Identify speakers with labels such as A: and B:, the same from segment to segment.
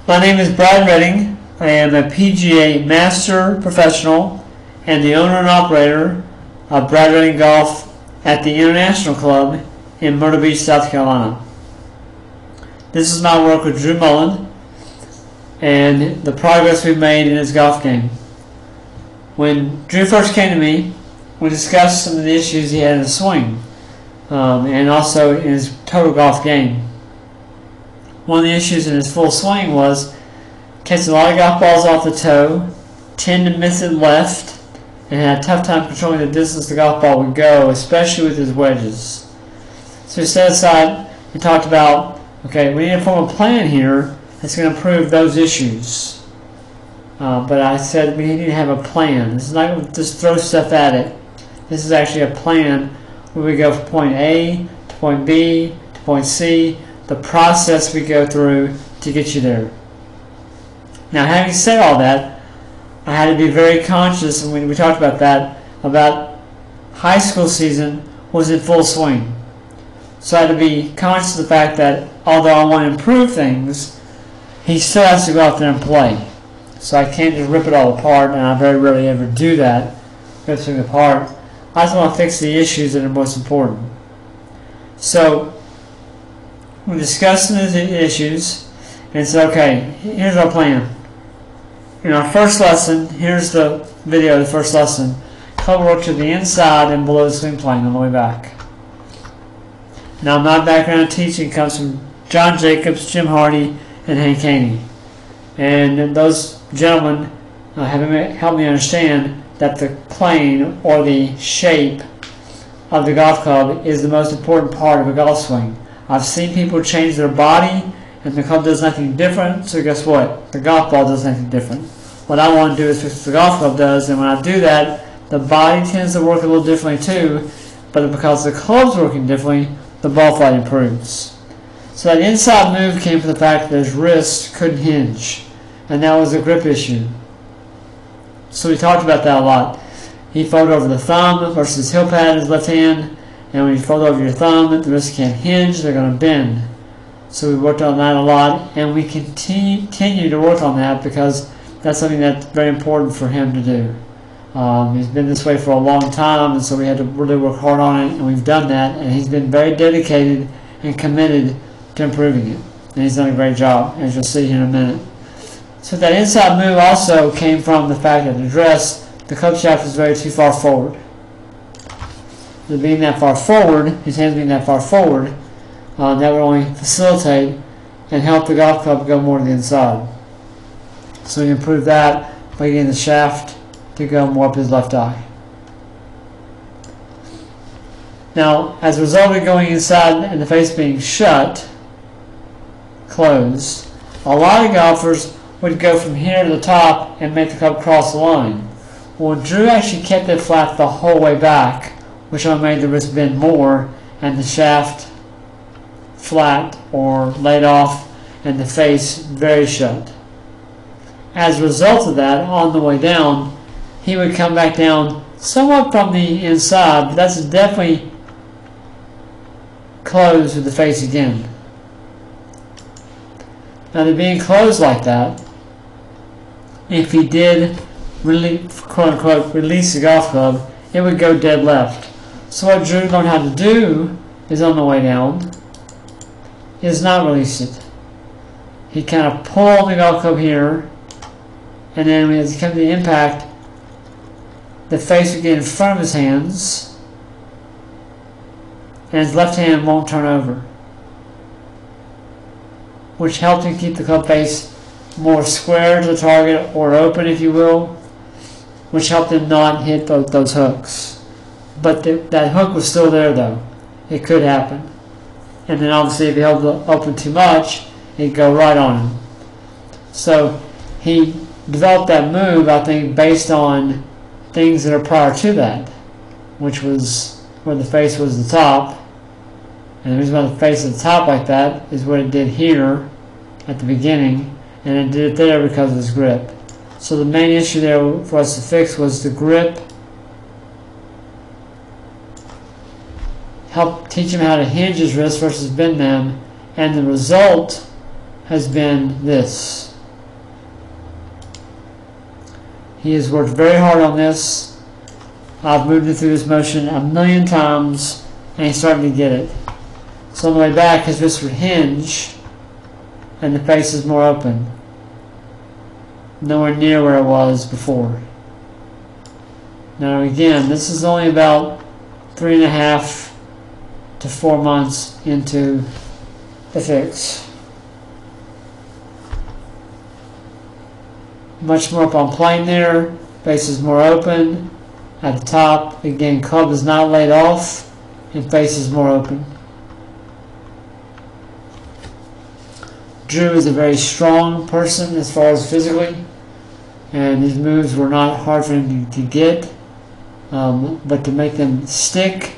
A: My name is Brad Redding. I am a PGA Master Professional and the owner and operator of Brad Redding Golf at the International Club in Myrtle Beach, South Carolina. This is my work with Drew Mullen and the progress we've made in his golf game. When Drew first came to me, we discussed some of the issues he had in his swing and also in his total golf game. One of the issues in his full swing was catching a lot of golf balls off the toe, tend to miss it left, and had a tough time controlling the distance the golf ball would go, especially with his wedges. So we set aside and talked about, okay, we need to form a plan here that's going to improve those issues. But I said we need to have a plan. This is not going to just throw stuff at it. This is actually a plan where we go from point A to point B to point C, the process we go through to get you there. Now, having said all that, I had to be very conscious, and when we talked about that, about high school season was in full swing. So I had to be conscious of the fact that although I want to improve things, he still has to go out there and play. So I can't just rip it all apart, and I very rarely ever do that, rip things apart. I just want to fix the issues that are most important. So we're discussing the issues and said, okay, here's our plan. In our first lesson, here's the video of the first lesson. Club work to the inside and below the swing plane on the way back. Now, my background in teaching comes from John Jacobs, Jim Hardy, and Hank Haney. And those gentlemen have helped me understand that the plane or the shape of the golf club is the most important part of a golf swing. I've seen people change their body and the club does nothing different, so guess what? The golf ball does nothing different. What I want to do is fix what the golf club does, and when I do that, the body tends to work a little differently too, but because the club's working differently, the ball flight improves. So that inside move came from the fact that his wrist couldn't hinge, and that was a grip issue. So we talked about that a lot. He folded over the thumb versus his heel pad in his left hand, and when you fold over your thumb, the wrist can't hinge, they're going to bend. So we worked on that a lot, and we continue to work on that because that's something that's very important for him to do. He's been this way for a long time, and so we had to really work hard on it, and we've done that, and he's been very dedicated and committed to improving it. And he's done a great job, as you'll see here in a minute. So that inside move also came from the fact that the club shaft is very too far forward. So being that far forward, his hands being that far forward, that would only facilitate and help the golf club go more to the inside. So we improve that by getting the shaft to go more up his left eye. Now, as a result of going inside and the face being shut, closed, a lot of golfers would go from here to the top and make the club cross the line. Well, Drew actually kept it flat the whole way back, which only made the wrist bend more and the shaft flat or laid off and the face very shut. As a result of that, on the way down, he would come back down somewhat from the inside, but that's definitely closed with the face again. Now, to being closed like that, if he did really, quote unquote, release the golf club, it would go dead left. So what Drew learned how to do is on the way down, is not release it. He kind of pulled the golf club here, and then when it comes to the impact, the face would get in front of his hands, and his left hand won't turn over, which helped him keep the club face more square to the target, or open if you will, which helped him not hit those hooks. But that hook was still there though. It could happen. And then obviously if he held it open too much, it'd go right on him. So he developed that move, I think, based on things that are prior to that, which was where the face was the top. And the reason why the face is the top like that is what it did here at the beginning, and it did it there because of his grip. So the main issue there for us to fix was the grip. Help teach him how to hinge his wrists versus bend them, and the result has been this. He has worked very hard on this. I've moved him through this motion a million times, and he's starting to get it. So on the way back, his wrist would hinge, and the face is more open. Nowhere near where it was before. Now again, this is only about 3.5 to 4 months into the fix. Much more up on plane there. Face is more open. At the top, again, club is not laid off, and face is more open. Drew is a very strong person as far as physically, and his moves were not hard for him to get, but to make them stick,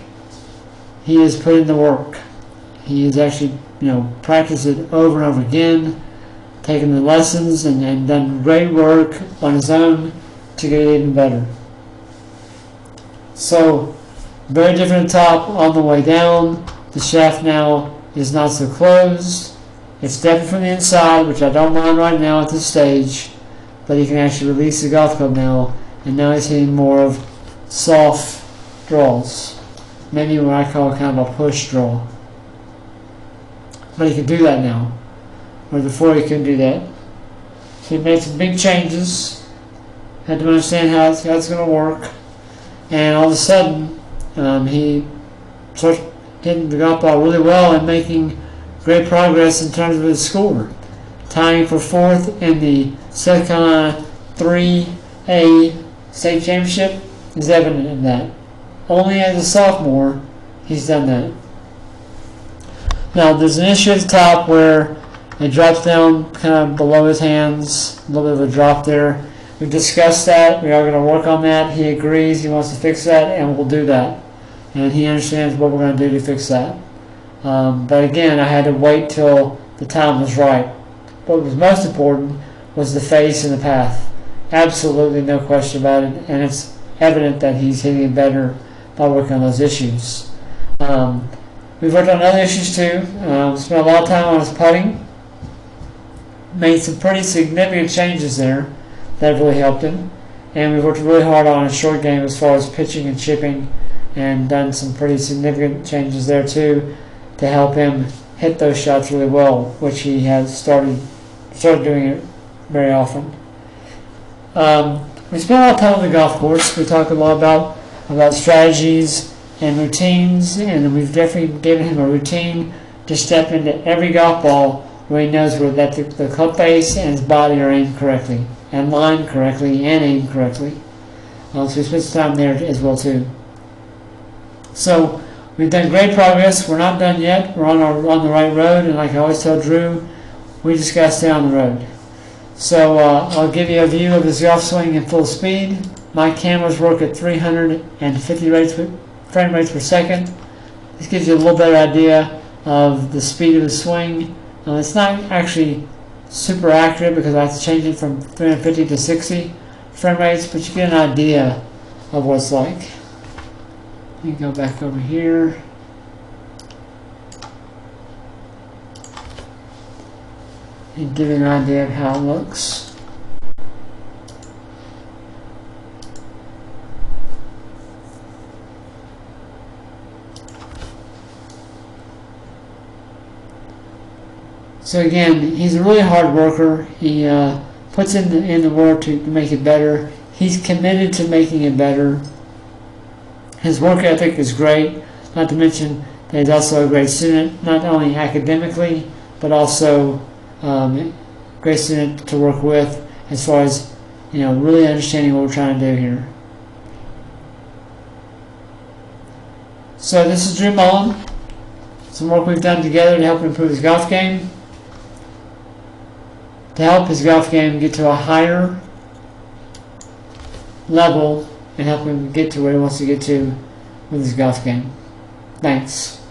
A: he has put in the work. He has actually, practiced it over and over again, taken the lessons and done great work on his own to get it even better. So, very different top on the way down. The shaft now is not so closed. It's definitely from the inside, which I don't mind right now at this stage, but he can actually release the golf club now, and now he's hitting more of soft draws. Maybe what I call kind of a push draw. But he can do that now, where before he couldn't do that. So he made some big changes, had to understand how it's going to work, and all of a sudden he starts hitting the golf ball really well and making great progress in terms of his score. Tying for 4th in the South Carolina 3A state championship is evident in that. Only as a sophomore he's done that. Now there's an issue at the top where it drops down kind of below his hands, a little bit of a drop there. We've discussed that. We are going to work on that. He agrees. He wants to fix that, and we'll do that. And he understands what we're going to do to fix that. But again, I had to wait till the time was right. What was most important was the face and the path. Absolutely no question about it, and it's evident that he's hitting it better by working on those issues. We've worked on other issues too. Spent a lot of time on his putting. Made some pretty significant changes there that really helped him. And we've worked really hard on his short game as far as pitching and chipping, and done some pretty significant changes there too to help him hit those shots really well, which he has started doing it very often. We spent a lot of time on the golf course. We talked a lot about strategies and routines, and we've definitely given him a routine to step into every golf ball where he knows where that the club face and his body are aimed correctly, and lined correctly, and aimed correctly. So we spent some time there as well too. So we've done great progress. We're not done yet. We're on the right road, and like I always tell Drew, we just got to stay on the road. So I'll give you a view of his golf swing in full speed. My cameras work at 350 frame rates per second. This gives you a little better idea of the speed of the swing. It's not actually super accurate because I have to change it from 350 to 60 frame rates, but you get an idea of what it's like. Let me go back over here. And give you an idea of how it looks. So again, he's a really hard worker. He puts in the work to make it better. He's committed to making it better. His work ethic is great, not to mention that he's also a great student, not only academically, but also great student to work with as far as really understanding what we're trying to do here. So this is Drew Mullen. Some work we've done together to help him improve his golf game, to help his golf game get to a higher level and help him get to where he wants to get to with his golf game. Thanks.